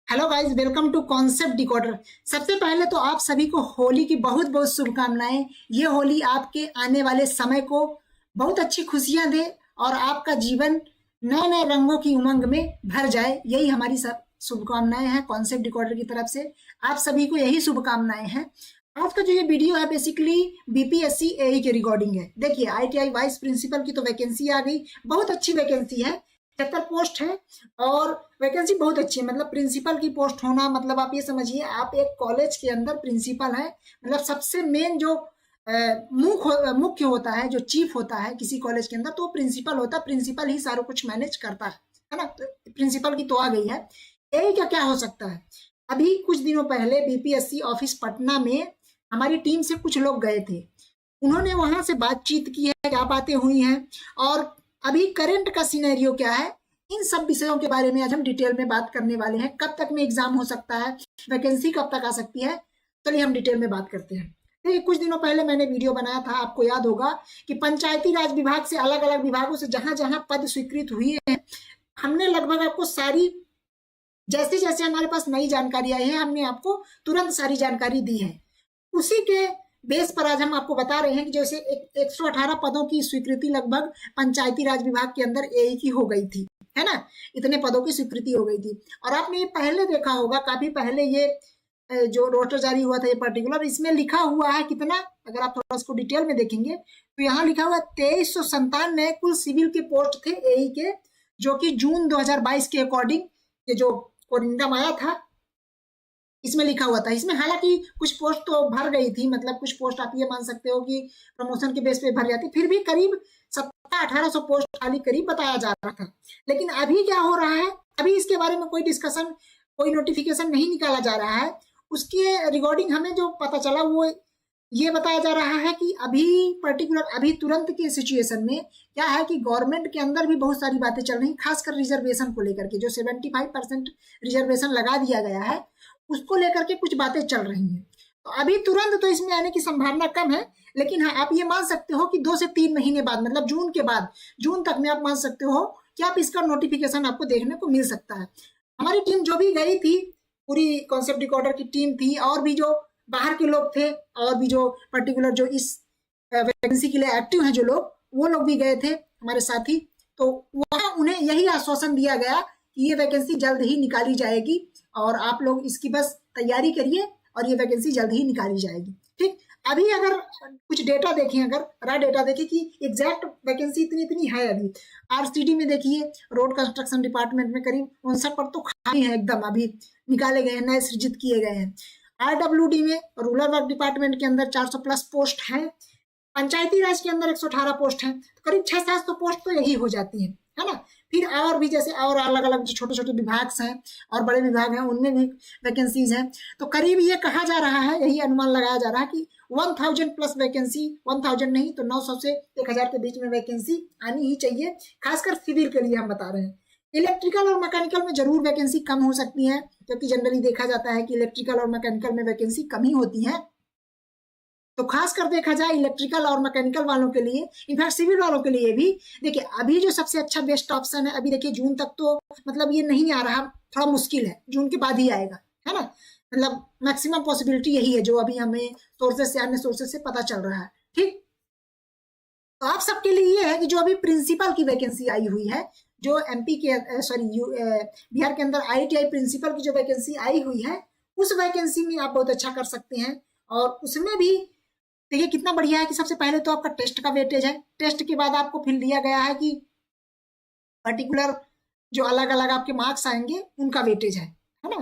Hello guys, welcome to concept decoder. सबसे पहले तो आप सभी को होली की बहुत बहुत शुभकामनाएं। ये होली आपके आने वाले समय को बहुत अच्छी खुशियां दे और आपका जीवन नए नए रंगों की उमंग में भर जाए। यही हमारी सब शुभकामनाएं हैं कॉन्सेप्ट डिकोडर की तरफ से। आप सभी को यही शुभकामनाएं हैं। आज का जो ये वीडियो है बेसिकली बीपीएससी एई के रिकॉर्डिंग है। देखिए, आईटीआई वाइस प्रिंसिपल की तो वैकेंसी आ गई, बहुत अच्छी वैकेंसी है। 73 पोस्ट है और वैकेंसी बहुत अच्छी है। मतलब प्रिंसिपल की पोस्ट होना मतलब आप ये समझिए, आप एक कॉलेज के अंदर प्रिंसिपल है। मतलब सबसे मेन जो मुख्य होता है, जो चीफ होता है किसी कॉलेज के अंदर, तो प्रिंसिपल होता है। प्रिंसिपल ही सारा कुछ मैनेज करता है ना। तो प्रिंसिपल की तो आ गई है। यही क्या क्या हो सकता है। अभी कुछ दिनों पहले बीपीएससी ऑफिस पटना में हमारी टीम से कुछ लोग गए थे। उन्होंने वहां से बातचीत की है, क्या बातें हुई हैं और अभी करंट का सिनेरियो क्या है, इन सब विषयों के बारे में आज हम डिटेल में बात करने वाले हैं। कब तक में एग्जाम हो सकता है, वैकेंसी कब तक आ सकती है, चलिए हम डिटेल में बात करते हैं। देखिए, कुछ दिनों पहले मैंने वीडियो बनाया था, आपको याद होगा कि पंचायती राज विभाग से अलग अलग विभागों से जहां जहां पद स्वीकृत हुए हैं, हमने लगभग आपको सारी, जैसे जैसे हमारे पास नई जानकारी आई है, हमने आपको तुरंत सारी जानकारी दी है। उसी के बेस पर आज हम आपको बता रहे हैं कि जैसे 118 पदों की स्वीकृति लगभग पंचायती राज विभाग के अंदर एई की हो गई थी, है ना। इतने पदों की स्वीकृति हो गई थी। और आपने ये पहले देखा होगा, काफी पहले ये जो रोस्टर जारी हुआ था ये पर्टिकुलर, इसमें लिखा हुआ है कितना, अगर आप थोड़ा इसको डिटेल में देखेंगे तो यहाँ लिखा हुआ 2397 कुल सिविल के पोस्ट थे एई के, जो कि जून 2022 के अकॉर्डिंग ये जो कोरिंडम आया था इसमें लिखा हुआ था। इसमें हालांकि कुछ पोस्ट तो भर गई थी, मतलब कुछ पोस्ट आप ये मान सकते हो कि प्रमोशन के बेस पे भर जाती, फिर भी करीब 1700-1800 पोस्ट खाली करीब बताया जा रहा था। लेकिन अभी क्या हो रहा है, अभी इसके बारे में कोई डिस्कशन, कोई नोटिफिकेशन नहीं निकाला जा रहा है। उसके रिगार्डिंग हमें जो पता चला वो ये बताया जा रहा है कि अभी पर्टिकुलर, अभी तुरंत के सिचुएशन में क्या है कि गवर्नमेंट के अंदर भी बहुत सारी बातें चल रही, खासकर रिजर्वेशन को लेकर के। जो 75% रिजर्वेशन लगा दिया गया है, उसको लेकर के कुछ बातें चल रही हैं। तो अभी तुरंत तो इसमें आने की संभावना कम है, लेकिन हाँ, आप ये मान सकते हो कि 2 से 3 महीने बाद, मतलब जून के बाद, जून तक में आप मान सकते हो कि आप इसका नोटिफिकेशन आपको देखने को मिल सकता है। हमारी टीम जो भी गई थी, पूरी कॉन्सेप्ट रिकॉर्डर की टीम थी, और भी जो बाहर के लोग थे, और भी जो पर्टिकुलर जो इस वैकेंसी के लिए एक्टिव हैं जो लोग, वो लोग भी गए थे हमारे साथी। तो वहां उन्हें यही आश्वासन दिया गया कि ये वैकेंसी जल्द ही निकाली जाएगी और आप लोग इसकी बस तैयारी करिए और ये वैकेंसी जल्द ही निकाली जाएगी। ठीक, अभी अगर कुछ डेटा देखें, अगर रा डेटा देखें कि एग्जैक्ट वैकेंसी इतनी इतनी है, अभी आरसीडी में देखिए, रोड कंस्ट्रक्शन डिपार्टमेंट में करीब 59 पर तो खाली है एकदम, अभी निकाले गए हैं, नए सृजित किए गए हैं। आरडब्ल्यूडी में, रूरल वर्क डिपार्टमेंट के अंदर 400 प्लस पोस्ट हैं। पंचायती राज के अंदर 118 पोस्ट हैं, तो करीब 600-700 पोस्ट तो यही हो जाती है ना। फिर और भी जैसे और अलग अलग जो छोटे छोटे विभाग हैं और बड़े विभाग हैं, उनमें भी वैकेंसीज हैं। तो करीब ये कहा जा रहा है, यही अनुमान लगाया जा रहा है कि 1000 प्लस वैकेंसी, 1000 नहीं तो 900 से 1000 के बीच में वैकेंसी आनी ही चाहिए, खासकर सिविल के लिए हम बता रहे हैं। इलेक्ट्रिकल और मैकेनिकल में जरूर वैकेंसी कम हो सकती है, क्योंकि जनरली देखा जाता है कि इलेक्ट्रिकल और मैकेनिकल में वैकेंसी कम ही होती है। तो खास कर देखा जाए इलेक्ट्रिकल और मैकेनिकल वालों के लिए, इनफैक्ट सिविल वालों के लिए भी, देखिए अभी जो सबसे अच्छा बेस्ट ऑप्शन है, अभी देखिए जून तक तो मतलब ये नहीं आ रहा, थोड़ा मुश्किल है, जून के बाद ही आएगा, है ना। मतलब मैक्सिमम पॉसिबिलिटी यही है जो अभी हमें सोर्सेस से, अन्य सोर्सेस से पता चल रहा है। ठीक, तो आप सबके लिए ये है कि जो अभी प्रिंसिपल की वैकेंसी आई हुई है, जो एमपी के सॉरी बिहार के अंदर आईटीआई प्रिंसिपल की जो वैकेंसी आई हुई है, उस वैकेंसी में आप बहुत अच्छा कर सकते हैं। और उसमें भी देखिए कितना बढ़िया है कि सबसे पहले तो आपका टेस्ट का वेटेज है, टेस्ट के बाद आपको फिर दिया गया है कि पर्टिकुलर जो अलग अलग आपके मार्क्स आएंगे उनका वेटेज है ना।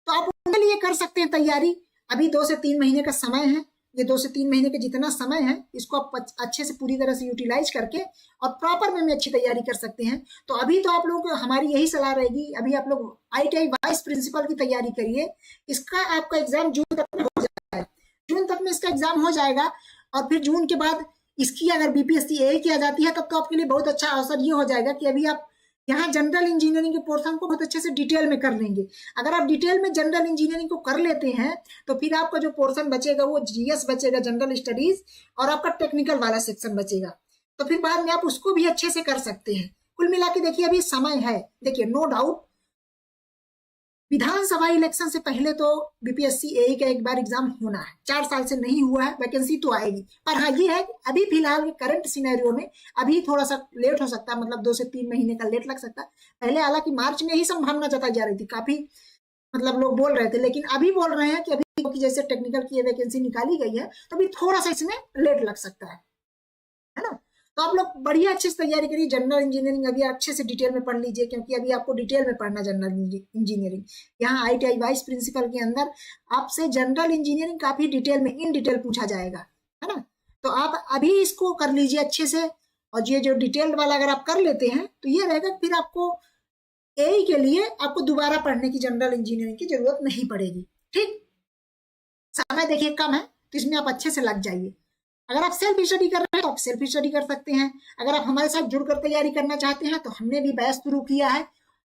तो आप उनके लिए कर सकते हैं तैयारी। अभी 2 से 3 महीने का समय है, ये 2 से 3 महीने का जितना समय है, इसको आप अच्छे से पूरी तरह से यूटिलाइज करके और प्रॉपर वे में अच्छी तैयारी कर सकते हैं। तो अभी तो आप लोगों को हमारी यही सलाह रहेगी, अभी आप लोग आईटीआई वाइस प्रिंसिपल की तैयारी करिए। इसका आपका एग्जाम जून तक हो जाएगा, जून तक में इसका एग्जाम हो जाएगा। और फिर जून के बाद इसकी अगर बीपीएससी ए की आ जाती है, तब तो आपके लिए बहुत अच्छा अवसर ये हो जाएगा कि अभी आप यहाँ जनरल इंजीनियरिंग के पोर्शन को बहुत अच्छे से डिटेल में कर लेंगे। अगर आप डिटेल में जनरल इंजीनियरिंग को कर लेते हैं, तो फिर आपका जो पोर्शन बचेगा वो जीएस बचेगा, जनरल स्टडीज, और आपका टेक्निकल वाला सेक्शन बचेगा। तो फिर बाद में आप उसको भी अच्छे से कर सकते हैं। कुल मिला के देखिए अभी समय है, देखिए नो डाउट विधानसभा इलेक्शन से पहले तो बीपीएससी एई का एक बार एग्जाम होना है, 4 साल से नहीं हुआ है, वैकेंसी तो आएगी। पर हाँ ये है कि अभी फिलहाल करंट सिनेरियो में अभी थोड़ा सा लेट हो सकता है, मतलब 2 से 3 महीने का लेट लग सकता है। पहले हालांकि मार्च में ही संभावना जताई जा रही थी, काफी मतलब लोग बोल रहे थे, लेकिन अभी बोल रहे हैं कि अभी क्योंकि जैसे टेक्निकल की वैकेंसी निकाली गई है तो अभी थोड़ा सा इसमें लेट लग सकता है ना। तो आप लोग बढ़िया अच्छे से तैयारी करिए। जनरल इंजीनियरिंग अभी अच्छे से डिटेल में पढ़ लीजिए, क्योंकि अभी आपको डिटेल में पढ़ना जनरल इंजीनियरिंग। यहाँ आईटीआई वाइस प्रिंसिपल के अंदर आपसे जनरल इंजीनियरिंग काफी डिटेल में इन डिटेल पूछा जाएगा, है ना। तो आप अभी इसको कर लीजिए अच्छे से, और ये जो डिटेल्ड वाला अगर आप कर लेते हैं तो ये रहेगा, फिर आपको एई के लिए आपको दोबारा पढ़ने की जनरल इंजीनियरिंग की जरूरत नहीं पड़ेगी। ठीक, समय देखिए कम है तो इसमें आप अच्छे से लग जाइए। अगर आप सेल्फ स्टडी कर रहे हैं तो आप सेल्फ स्टडी कर सकते हैं। अगर आप हमारे साथ जुड़कर तैयारी करना चाहते हैं तो हमने भी बैच शुरू किया है।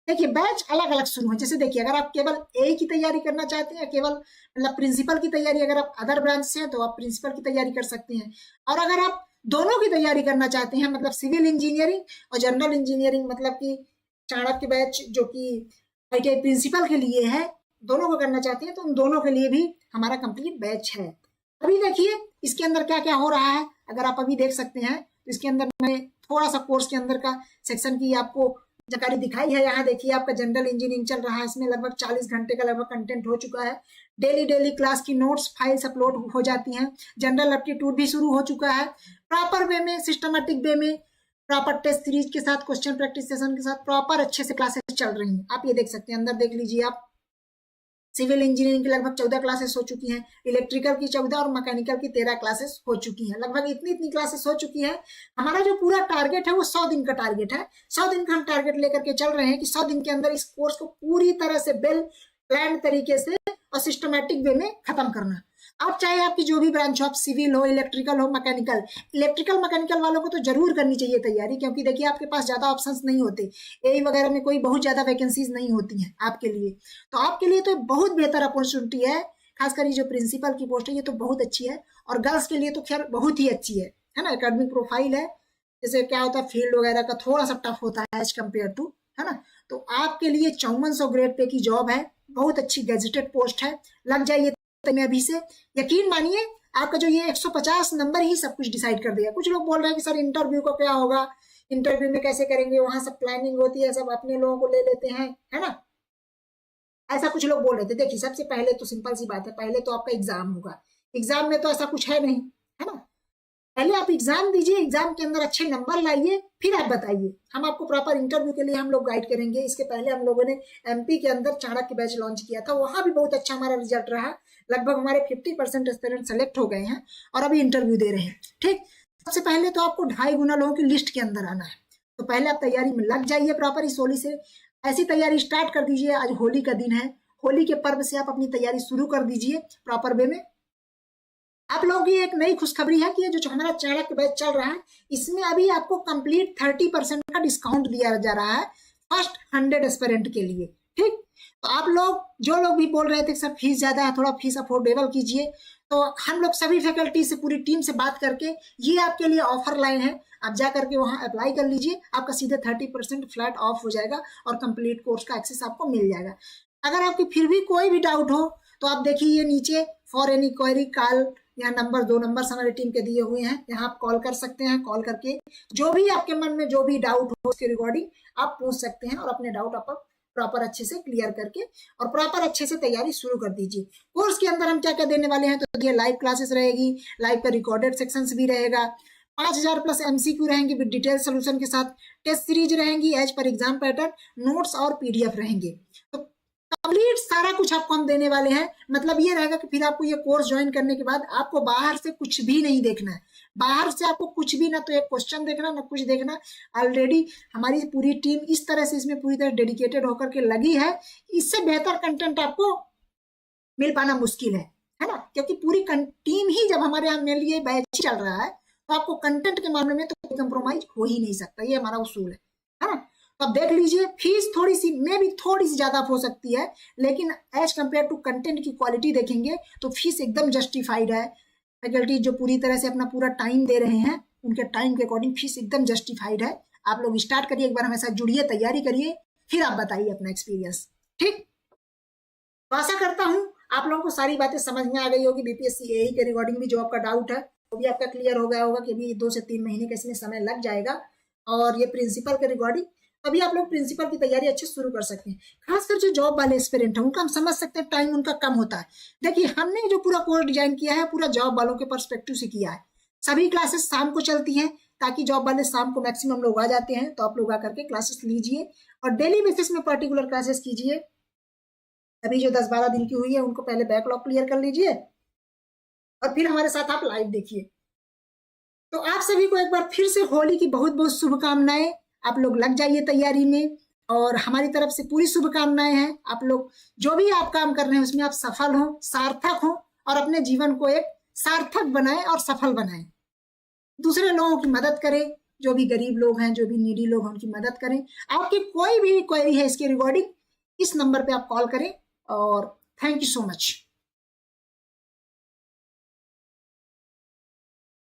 देखिए बैच अलग अलग शुरू है। जैसे देखिए अगर आप केवल ए की तैयारी करना चाहते हैं, केवल मतलब प्रिंसिपल की तैयारी, अगर आप अदर ब्रांच से हैं तो आप प्रिंसिपल की तैयारी कर सकते हैं। और अगर आप दोनों की तैयारी करना चाहते हैं, मतलब सिविल इंजीनियरिंग और जनरल इंजीनियरिंग, मतलब कि चाणक्य बैच जो कि आईटीआई प्रिंसिपल के लिए है, दोनों को करना चाहते हैं तो उन दोनों के लिए भी हमारा कंप्लीट बैच है। अभी देखिए इसके अंदर क्या क्या हो रहा है, अगर आप अभी देख सकते हैं तो इसके अंदर मैंने थोड़ा सा कोर्स के अंदर का सेक्शन की आपको जानकारी दिखाई है। यहाँ देखिए आपका जनरल इंजीनियरिंग चल रहा है, इसमें लगभग 40 घंटे का लगभग कंटेंट हो चुका है। डेली क्लास की नोट्स फाइल्स अपलोड हो जाती हैं। जनरल एप्टीट्यूड भी शुरू हो चुका है, प्रॉपर वे में, सिस्टमेटिक वे में, प्रॉपर टेस्ट सीरीज के साथ, क्वेश्चन प्रैक्टिस सेशन के साथ प्रॉपर अच्छे से क्लासेस चल रही हैं। आप ये देख सकते हैं, अंदर देख लीजिए आप। सिविल इंजीनियरिंग की लगभग 14 क्लासेस हो चुकी हैं, इलेक्ट्रिकल की 14 और मैकेनिकल की 13 क्लासेस हो चुकी हैं। लगभग इतनी क्लासेस हो चुकी है। हमारा जो पूरा टारगेट है वो 100 दिन का टारगेट है। 100 दिन का हम टारगेट लेकर के चल रहे हैं कि 100 दिन के अंदर इस कोर्स को पूरी तरह से वेल प्लान तरीके से और सिस्टमेटिक वे में खत्म करना। आप चाहे आपकी जो भी ब्रांच हो, आप सिविल हो, इलेक्ट्रिकल हो, इलेक्ट्रिकल मैकेनिकल वालों को तो जरूर करनी चाहिए तैयारी, क्योंकि देखिए आपके पास ज्यादा ऑप्शंस नहीं होते। एई वगैरह में कोई बहुत ज्यादा वैकेंसीज नहीं होती हैं आपके लिए। तो आपके लिए तो बहुत बेहतर अपॉर्चुनिटी है। खासकर ये जो प्रिंसिपल की पोस्ट है ये तो बहुत अच्छी है, और गर्ल्स के लिए तो खैर बहुत ही अच्छी है ना। एकेडमिक प्रोफाइल है, जैसे क्या होता है फील्ड वगैरह का थोड़ा सा टफ होता है एज कम्पेयर टू, है ना। तो आपके लिए 5400 ग्रेड पे की जॉब है, बहुत अच्छी गैजेटेड पोस्ट है, लग जाइए में अभी से। यकीन मानिए आपका जो ये 150 नंबर ही सब कुछ डिसाइड कर देगा। कुछ लोग बोल रहे हैं कि सर इंटरव्यू का क्या होगा, इंटरव्यू में कैसे करेंगे, वहां सब प्लानिंग होती है, सब अपने लोगों को ले लेते हैं, है ना, ऐसा कुछ लोग बोल रहे थे। देखिए सबसे पहले तो सिंपल सी बात है, पहले तो आपका एग्जाम होगा। एग्जाम में तो ऐसा कुछ है नहीं, है ना। पहले आप एग्जाम दीजिए, एग्जाम के अंदर अच्छे नंबर लाइए, फिर आप बताइए। हम आपको प्रॉपर इंटरव्यू के लिए हम लोग गाइड करेंगे। इसके पहले हम लोगों ने एमपी के अंदर चाणक्य बैच लॉन्च किया था, वहां भी बहुत अच्छा हमारा रिजल्ट रहा। लगभग हमारे 50% एस्पिरेंट सेलेक्ट हो गए हैं और अभी इंटरव्यू दे रहे हैं। ठीक, सबसे पहले तो आपको 2.5 गुना लोगों की लिस्ट के अंदर आना है। तो पहले आप तैयारी में लग जाइए प्रॉपर इस होली से। ऐसी तैयारी स्टार्ट कर दीजिए, आज होली का दिन है, होली के पर्व से आप अपनी तैयारी शुरू कर दीजिए प्रॉपर वे में। आप लोगों की एक नई खुशखबरी है कि जो हमारा चाणक्य बैच चल रहा है, इसमें अभी आपको कंप्लीट 30% का डिस्काउंट दिया जा रहा है फर्स्ट 100 एस्पिरेंट के लिए। ठीक, तो आप लोग जो लोग भी बोल रहे थे सर फीस ज्यादा है, थोड़ा फीस अफोर्डेबल कीजिए, तो हम लोग सभी फैकल्टी से, पूरी टीम से बात करके ये आपके लिए ऑफर लाइन है। आप जा करके वहां अप्लाई कर लीजिए, आपका सीधे 30% फ्लैट ऑफ हो जाएगा और कंप्लीट कोर्स का एक्सेस आपको मिल जाएगा। अगर आपकी फिर भी कोई भी डाउट हो तो आप देखिए ये नीचे फॉर एनी क्वेरी कॉल, यहाँ नंबर 2 नंबर हमारी टीम के दिए हुए हैं, यहाँ आप कॉल कर सकते हैं। कॉल करके जो भी आपके मन में जो भी डाउट हो उसके रिगार्डिंग आप पूछ सकते हैं, और अपने डाउट आप प्रॉपर अच्छे से क्लियर करके और प्रॉपर अच्छे से तैयारी शुरू कर दीजिए। कोर्स के अंदर हम क्या क्या देने वाले हैं, तो ये लाइव क्लासेस रहेगी, लाइव का रिकॉर्डेड सेक्शंस भी रहेगा, 5000 प्लस एमसीक्यू रहेंगे विद डिटेल सोल्यूशन के साथ, टेस्ट सीरीज रहेंगी as per exam pattern, notes और पीडीएफ रहेंगे। तो कंप्लीट सारा कुछ आपको हम देने वाले हैं। मतलब ये रहेगा कि फिर आपको ये कोर्स ज्वाइन करने के बाद आपको बाहर से कुछ भी नहीं देखना है, बाहर से आपको कुछ भी ना तो एक क्वेश्चन देखना ना कुछ देखना। ऑलरेडी हमारी पूरी टीम इस तरह से इसमें पूरी तरह डेडिकेटेड होकर के लगी है, इससे बेहतर कंटेंट आपको मिल पाना मुश्किल है ना। क्योंकि पूरी टीम ही जब हमारे यहाँ मेरे लिए बैच चल रहा है तो आपको कंटेंट के मामले में तो कंप्रोमाइज हो ही नहीं सकता, ये हमारा उसूल है ना। तो अब देख लीजिए फीस थोड़ी सी मे भी थोड़ी सी ज्यादा हो सकती है, लेकिन एज कंपेयर टू कंटेंट की क्वालिटी देखेंगे तो फीस एकदम जस्टिफाइड है। फैकल्टी जो पूरी तरह से अपना पूरा टाइम दे रहे हैं, उनके टाइम के अकॉर्डिंग फीस एकदम जस्टिफाइड है। आप लोग स्टार्ट करिए, एक बार हमारे साथ जुड़िए, तैयारी करिए, फिर आप बताइए अपना एक्सपीरियंस। ठीक। तो आशा करता हूँ आप लोगों को सारी बातें समझ में आ गई होगी। बीपीएससी एई के रिगार्डिंग भी जो आपका डाउट है वो भी आपका क्लियर हो गया होगा कि अभी 2 से 3 महीने का इसमें समय लग जाएगा। और ये प्रिंसिपल के रिगार्डिंग अभी आप लोग प्रिंसिपल की तैयारी अच्छे शुरू कर सकते हैं। खासकर जो जॉब वाले एस्पिरेंट हैं उनका हम समझ सकते हैं टाइम उनका कम होता है। देखिए हमने जो पूरा कोर्स डिजाइन किया है पूरा जॉब वालों के पर्सपेक्टिव से किया है। सभी क्लासेस शाम को चलती हैं ताकि जॉब वाले शाम को मैक्सिमम लोग आ जाते हैं, तो आप लोग आकर के क्लासेस लीजिए और डेली बेसिस में पर्टिकुलर क्लासेस कीजिए। अभी जो 10-12 दिन की हुई है उनको पहले बैकलॉग क्लियर कर लीजिए और फिर हमारे साथ आप लाइव देखिए। तो आप सभी को एक बार फिर से होली की बहुत बहुत शुभकामनाएं। आप लोग लग जाइए तैयारी में और हमारी तरफ से पूरी शुभकामनाएं हैं। आप लोग जो भी आप काम कर रहे हैं उसमें आप सफल हो, सार्थक हो और अपने जीवन को एक सार्थक बनाएं और सफल बनाएं। दूसरे लोगों की मदद करें, जो भी गरीब लोग हैं, जो भी नीडी लोग हैं उनकी मदद करें। आपकी कोई भी क्वेरी है इसके रिगार्डिंग इस नंबर पे आप कॉल करें और थैंक यू सो मच।